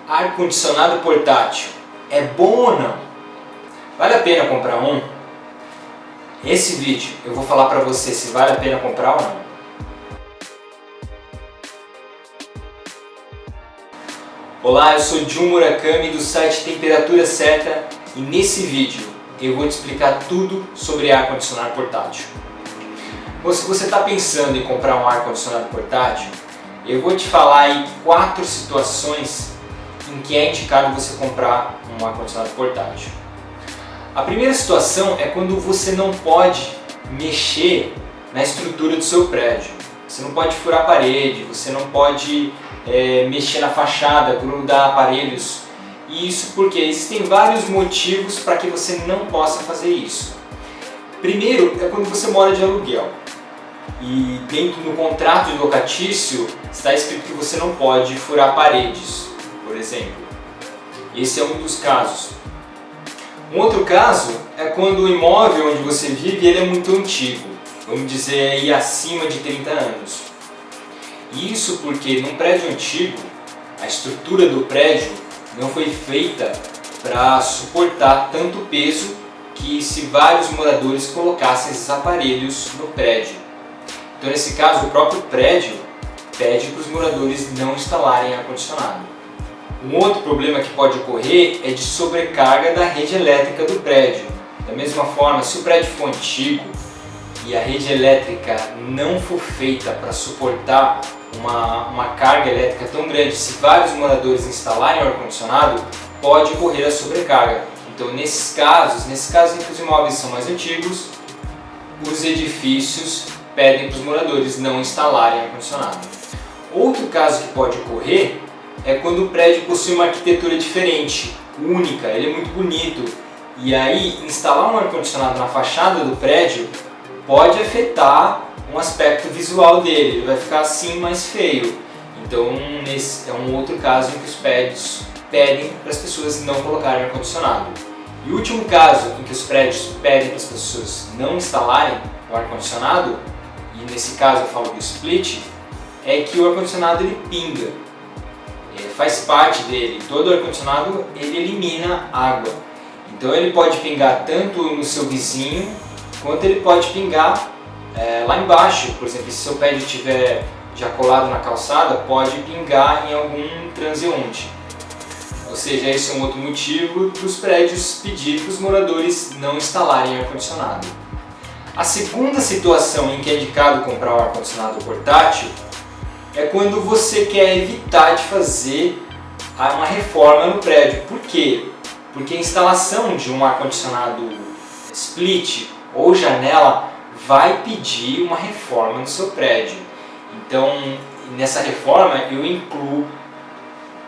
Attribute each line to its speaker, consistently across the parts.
Speaker 1: Ar-condicionado portátil é bom ou não? Vale a pena comprar um? Nesse vídeo eu vou falar para você se vale a pena comprar ou não. Olá, eu sou Jun Murakami do site Temperatura Certa e nesse vídeo eu vou te explicar tudo sobre ar-condicionado portátil. Bom, se você está pensando em comprar um ar-condicionado portátil, eu vou te falar aí 4 situações em que é indicado você comprar um ar-condicionado portátil. A primeira situação é quando você não pode mexer na estrutura do seu prédio. Você não pode furar a parede, você não pode mexer na fachada, grudar aparelhos. E isso porque existem vários motivos para que você não possa fazer isso. Primeiro é quando você mora de aluguel. E dentro do contrato de locatício está escrito que você não pode furar paredes, por exemplo. Esse é um dos casos. Um outro caso é quando o imóvel onde você vive ele é muito antigo, vamos dizer aí acima de 30 anos. Isso porque num prédio antigo, a estrutura do prédio não foi feita para suportar tanto peso que se vários moradores colocassem esses aparelhos no prédio. Então nesse caso o próprio prédio pede para os moradores não instalarem ar-condicionado. Um outro problema que pode ocorrer é de sobrecarga da rede elétrica do prédio. Da mesma forma, se o prédio for antigo e a rede elétrica não for feita para suportar uma carga elétrica tão grande, se vários moradores instalarem o ar-condicionado, pode ocorrer a sobrecarga. Então nesses casos em que os imóveis são mais antigos, os edifícios pedem para os moradores não instalarem ar-condicionado. Outro caso que pode ocorrer é quando o prédio possui uma arquitetura diferente, única, ele é muito bonito. E aí, instalar um ar-condicionado na fachada do prédio pode afetar um aspecto visual dele, ele vai ficar assim mais feio. Então, esse é um outro caso em que os prédios pedem para as pessoas não colocarem ar-condicionado. E o último caso em que os prédios pedem para as pessoas não instalarem o ar-condicionado, e nesse caso eu falo do split, é que o ar-condicionado ele pinga. Faz parte dele, todo ar-condicionado ele elimina água. Então ele pode pingar tanto no seu vizinho, quanto ele pode pingar lá embaixo. Por exemplo, se seu prédio estiver já colado na calçada, pode pingar em algum transeunte. Ou seja, esse é um outro motivo para os prédios pedir para os moradores não instalarem ar-condicionado. A segunda situação em que é indicado comprar um ar-condicionado portátil é quando você quer evitar de fazer uma reforma no prédio. Por quê? Porque a instalação de um ar-condicionado split ou janela vai pedir uma reforma no seu prédio. Então, nessa reforma eu incluo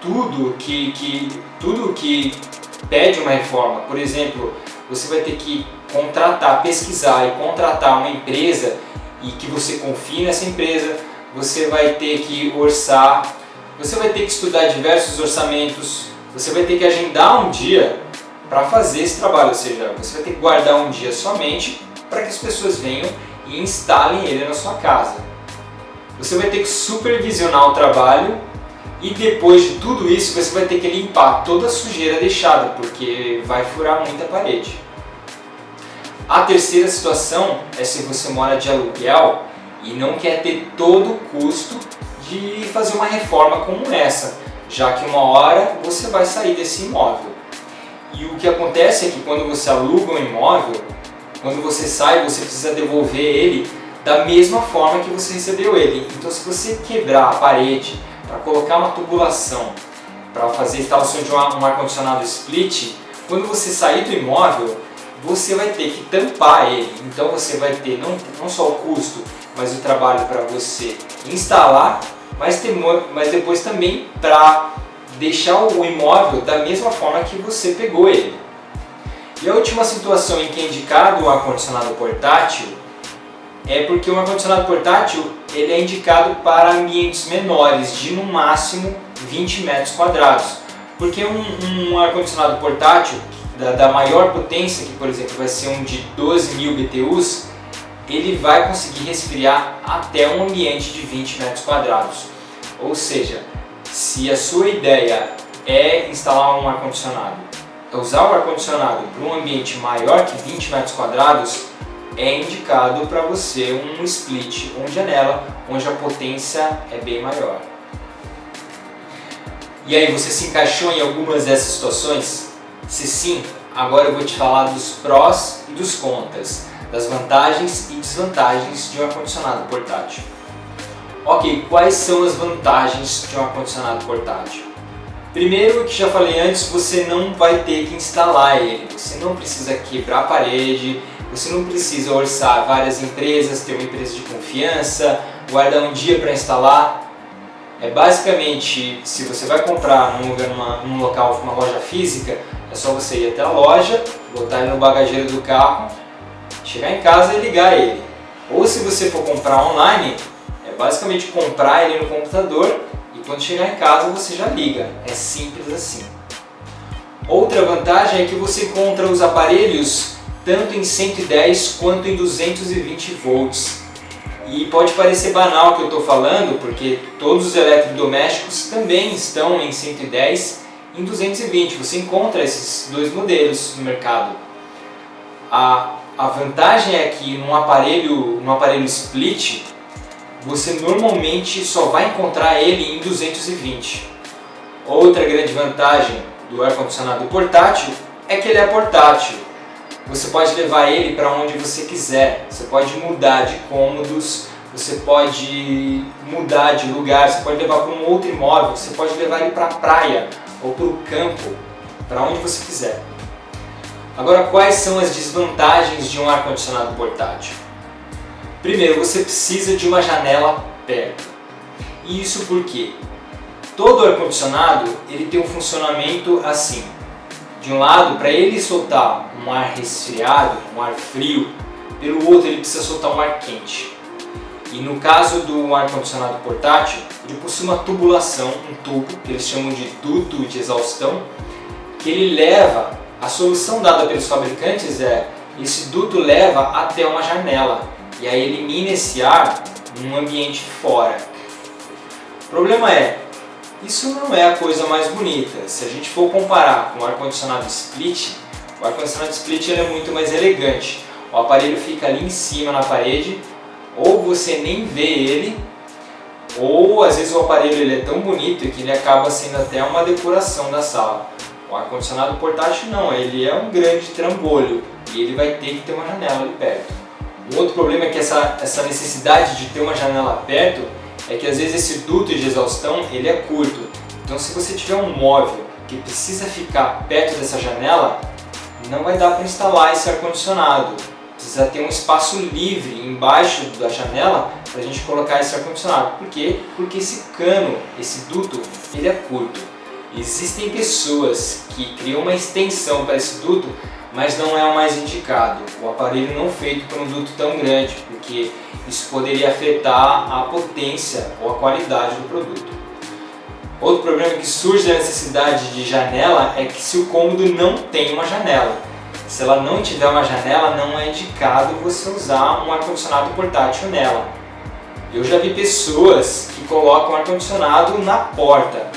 Speaker 1: tudo que pede uma reforma. Por exemplo, você vai ter que pesquisar e contratar uma empresa e que você confie nessa empresa. Você vai ter que orçar, você vai ter que estudar diversos orçamentos, você vai ter que agendar um dia para fazer esse trabalho, ou seja, você vai ter que guardar um dia somente para que as pessoas venham e instalem ele na sua casa. Você vai ter que supervisionar o trabalho e depois de tudo isso você vai ter que limpar toda a sujeira deixada, porque vai furar muita parede. A terceira situação é se você mora de aluguel e não quer ter todo o custo de fazer uma reforma como essa, já que uma hora você vai sair desse imóvel. E o que acontece é que quando você aluga um imóvel, quando você sai, você precisa devolver ele da mesma forma que você recebeu ele. Então se você quebrar a parede para colocar uma tubulação, para fazer a instalação de um ar-condicionado split, quando você sair do imóvel, você vai ter que tampar ele. Então você vai ter não só o custo, mas o trabalho para você instalar, mas depois também para deixar o imóvel da mesma forma que você pegou ele. E a última situação em que é indicado um ar-condicionado portátil é porque o ar-condicionado portátil ele é indicado para ambientes menores, de no máximo 20 metros quadrados. Porque um ar-condicionado portátil da maior potência, que por exemplo vai ser um de 12.000 BTUs, ele vai conseguir resfriar até um ambiente de 20 metros quadrados. Ou seja, se a sua ideia é instalar um ar-condicionado. Usar o ar-condicionado para um ambiente maior que 20 metros quadrados é indicado para você um split ou janela, onde a potência é bem maior. E aí, você se encaixou em algumas dessas situações? Se sim, agora eu vou te falar dos prós e dos contras, das vantagens e desvantagens de um ar-condicionado portátil. Ok, quais são as vantagens de um ar-condicionado portátil? Primeiro, que já falei antes, você não vai ter que instalar ele, você não precisa quebrar a parede, você não precisa orçar várias empresas, ter uma empresa de confiança, guardar um dia para instalar. É basicamente, se você vai comprar num local, uma loja física, é só você ir até a loja, botar ele no bagageiro do carro, chegar em casa e ligar ele. Ou se você for comprar online, é basicamente comprar ele no computador e quando chegar em casa você já liga. É simples assim. Outra vantagem é que você encontra os aparelhos tanto em 110 quanto em 220 volts. E pode parecer banal o que eu estou falando, porque todos os eletrodomésticos também estão em 110 e em 220. Você encontra esses dois modelos no mercado. A vantagem é que num aparelho split, você normalmente só vai encontrar ele em 220. Outra grande vantagem do ar-condicionado portátil é que ele é portátil. Você pode levar ele para onde você quiser, você pode mudar de cômodos, você pode mudar de lugar, você pode levar para um outro imóvel, você pode levar ele para a praia ou para o campo, para onde você quiser. Agora, quais são as desvantagens de um ar-condicionado portátil? Primeiro, você precisa de uma janela perto. E isso porque todo ar-condicionado ele tem um funcionamento assim. De um lado, para ele soltar um ar resfriado, um ar frio, pelo outro ele precisa soltar um ar quente. E no caso do ar-condicionado portátil, ele possui uma tubulação, um tubo, que eles chamam de duto de exaustão, que ele leva, a solução dada pelos fabricantes é, esse duto leva até uma janela, e aí elimina esse ar num ambiente fora. O problema é, isso não é a coisa mais bonita. Se a gente for comparar com o ar-condicionado split, o ar-condicionado split ele é muito mais elegante. O aparelho fica ali em cima na parede, ou você nem vê ele, ou às vezes o aparelho ele é tão bonito que ele acaba sendo até uma decoração da sala. O ar-condicionado portátil não, ele é um grande trambolho e ele vai ter que ter uma janela ali perto. Um outro problema é que essa necessidade de ter uma janela perto é que às vezes esse duto de exaustão ele é curto. Então se você tiver um móvel que precisa ficar perto dessa janela, não vai dar para instalar esse ar-condicionado. Precisa ter um espaço livre embaixo da janela para a gente colocar esse ar-condicionado. Por quê? Porque esse cano, esse duto, ele é curto. Existem pessoas que criam uma extensão para esse duto, mas não é o mais indicado. O aparelho não feito para um duto tão grande, porque isso poderia afetar a potência ou a qualidade do produto. Outro problema que surge da necessidade de janela é que se o cômodo não tem uma janela. Se ela não tiver uma janela, não é indicado você usar um ar-condicionado portátil nela. Eu já vi pessoas que colocam ar-condicionado na porta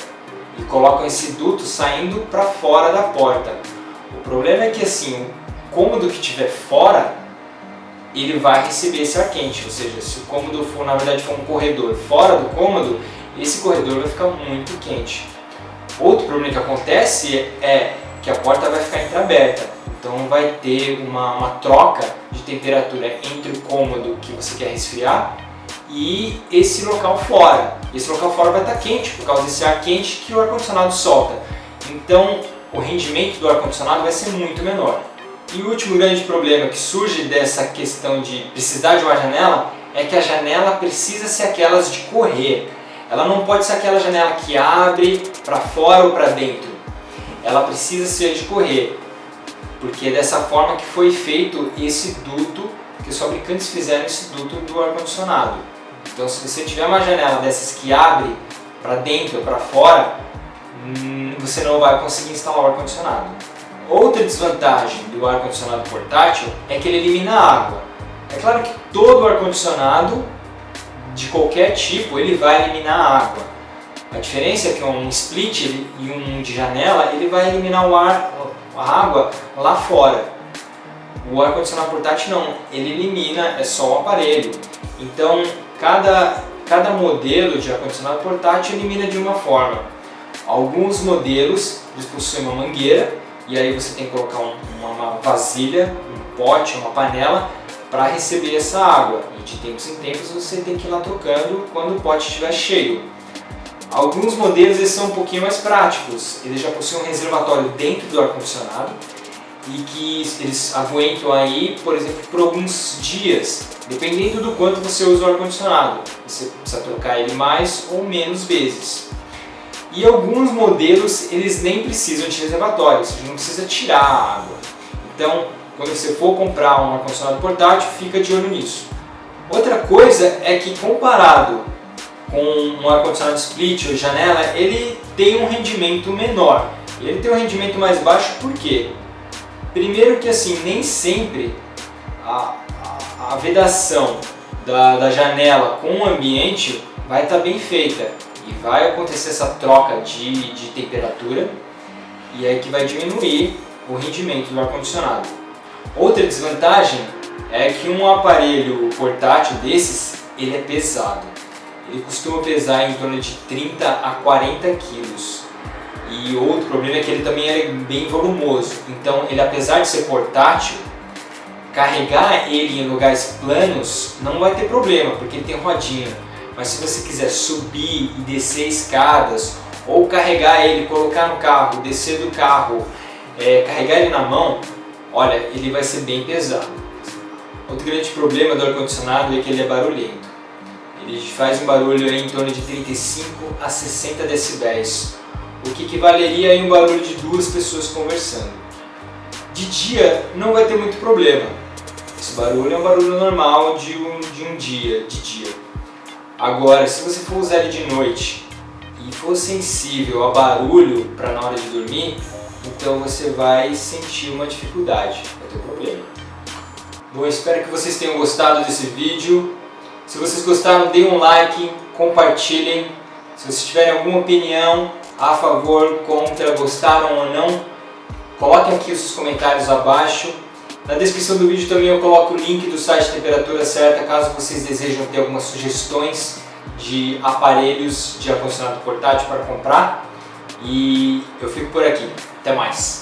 Speaker 1: e colocam esse duto saindo para fora da porta. O problema é que assim, o cômodo que estiver fora, ele vai receber esse ar quente, ou seja, se o cômodo for, na verdade, for um corredor fora do cômodo, esse corredor vai ficar muito quente. Outro problema que acontece é que a porta vai ficar entreaberta, então vai ter uma troca de temperatura entre o cômodo que você quer resfriar e esse local fora. Esse local fora vai estar quente por causa desse ar quente que o ar-condicionado solta. Então o rendimento do ar-condicionado vai ser muito menor. E o último grande problema que surge dessa questão de precisar de uma janela é que a janela precisa ser aquelas de correr. Ela não pode ser aquela janela que abre para fora ou para dentro. Ela precisa ser de correr, porque é dessa forma que foi feito esse duto, que os fabricantes fizeram esse duto do ar-condicionado. Então se você tiver uma janela dessas que abre para dentro ou para fora, você não vai conseguir instalar o ar-condicionado. Outra desvantagem do ar-condicionado portátil é que ele elimina água. É claro que todo ar-condicionado de qualquer tipo ele vai eliminar água, A diferença é que um split e um de janela, ele vai eliminar o ar, a água lá fora. O ar-condicionado portátil não, ele elimina, é só o aparelho. Então, cada modelo de ar-condicionado portátil elimina de uma forma. Alguns modelos eles possuem uma mangueira e aí você tem que colocar uma vasilha, um pote, uma panela para receber essa água. E de tempos em tempos você tem que ir lá trocando quando o pote estiver cheio. Alguns modelos eles são um pouquinho mais práticos, eles já possuem um reservatório dentro do ar-condicionado e que eles aguentam aí, por exemplo, por alguns dias, dependendo do quanto você usa o ar-condicionado. Você precisa trocar ele mais ou menos vezes. E alguns modelos eles nem precisam de reservatório, você não precisa tirar a água. Então, quando você for comprar um ar-condicionado portátil, fica de olho nisso. Outra coisa é que comparado com um ar-condicionado split ou janela, ele tem um rendimento menor. Ele tem um rendimento mais baixo por quê? Primeiro que assim, nem sempre a vedação da janela com o ambiente vai estar bem feita e vai acontecer essa troca de temperatura e aí que vai diminuir o rendimento do ar-condicionado. Outra desvantagem é que um aparelho portátil desses, ele é pesado. Ele costuma pesar em torno de 30 a 40 quilos. E outro problema é que ele também é bem volumoso. Então, ele apesar de ser portátil, carregar ele em lugares planos não vai ter problema, porque ele tem rodinha. Mas se você quiser subir e descer escadas, ou carregar ele, colocar no carro, descer do carro, carregar ele na mão, olha, ele vai ser bem pesado. Outro grande problema do ar-condicionado é que ele é barulhento. Ele faz um barulho em torno de 35 a 60 decibéis, o que equivaleria a um barulho de duas pessoas conversando. De dia não vai ter muito problema. Esse barulho é um barulho normal de um dia. Agora, se você for usar ele de noite e for sensível a barulho para na hora de dormir, então você vai sentir uma dificuldade, vai ter problema. Bom, espero que vocês tenham gostado desse vídeo. Se vocês gostaram, deem um like, compartilhem. Se vocês tiverem alguma opinião a favor, contra, gostaram ou não, coloquem aqui os seus comentários abaixo. Na descrição do vídeo também eu coloco o link do site Temperatura Certa, caso vocês desejam ter algumas sugestões de aparelhos de ar-condicionado portátil para comprar. E eu fico por aqui. Até mais!